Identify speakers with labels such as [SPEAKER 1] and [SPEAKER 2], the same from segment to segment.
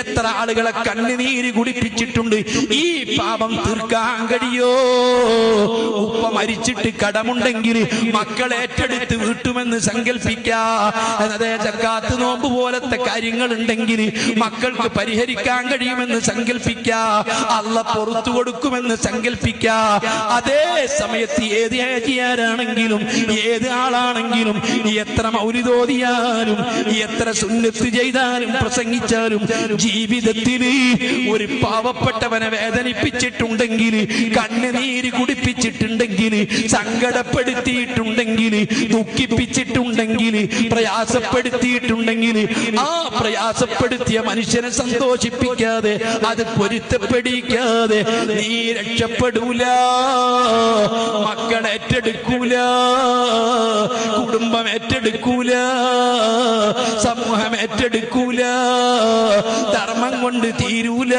[SPEAKER 1] എത്ര ആളുകളെ കണ്ണുനീര് കുടിപ്പിച്ചിട്ടുണ്ട്. ഈ പാപം തീർക്കാൻ കഴിയോ? ഉപ്പ മരിച്ചിട്ട് കടമുണ്ടെങ്കിൽ മക്കളെ ഏറ്റെടുത്ത് വീട്ടുമെന്ന് സങ്കല്പിക്കാതെ സക്കാത്ത് നോമ്പ് പോലത്തെ കാര്യങ്ങൾ ഉണ്ടെങ്കിൽ മക്കൾക്ക് പരിഹരിക്കാൻ കഴിയുമെന്ന് സങ്കല്പിക്കാ. അള്ളാഹ് പുറത്തു കൊടുക്കുമെന്ന് സങ്കല്പിക്കാ. അതേ സമയത്ത് ഏത് ഹാജിയാരാണെങ്കിലും ഏത് ആളാണെങ്കിലും എത്ര മൗലിദോദിയാലും എത്ര സുന്നത്ത് ചെയ്താലും പ്രസംഗിച്ചാലും ജീവിതത്തിൽ ഒരു പാവപ്പെട്ടവനെ വേദനിപ്പിച്ചിട്ടുണ്ടെങ്കിൽ, കണ്ണുനീര് കുടിപ്പിച്ചിട്ടുണ്ടെങ്കിൽ, സങ്കടപ്പെടുത്തിയിട്ടുണ്ടെങ്കിൽ, ദുഃഖിപ്പിച്ചിട്ടുണ്ടെങ്കിൽ, പ്രയാസപ്പെടുത്തിയിട്ടുണ്ടെങ്കിൽ, ആ പ്രയാസപ്പെടുത്തിയ മനുഷ്യനെ സന്തോഷിപ്പിക്കാതെ അത് പൊരുത്തപ്പെടിക്കാതെ നീ രക്ഷപ്പെടൂല. മക്കൾ ഏറ്റെടുക്കൂല, കുടുംബം ഏറ്റെടുക്കൂല, സമൂഹം ഏറ്റെടുക്കൂല, ധർമ്മം കൊണ്ട് തീരൂല,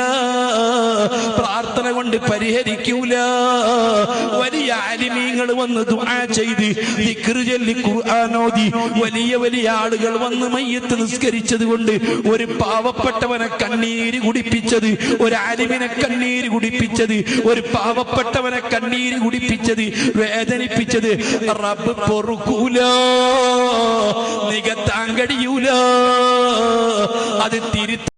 [SPEAKER 1] പ്രാർത്ഥന കൊണ്ട് പരിഹരിക്കൂല. വലിയ ആലിമീങ്ങൾ വന്ന് ദുആ ചെയ്ത് ദിക്ർ ചൊല്ലി ഖുർആൻ ഓതി വലിയ വലിയ ആളുകൾ വന്ന് മയ്യത്ത് നിസ്കരിച്ചത് കൊണ്ട് ഒരു പാവപ്പെട്ടവനെ കണ്ണീര് കുടിപ്പിച്ചത്, ഒരു ആലിമിനെ കണ്ണീര് കുടിപ്പിച്ചത്, ഒരു പാവപ്പെട്ടവനെ കണ്ണീര് കുടിപ്പിച്ചത്, വേദനിപ്പിച്ചത് റബ്ബ് പൊറുക്കൂല, നികത്താൻ കഴിയൂല. അത് തിരുത്ത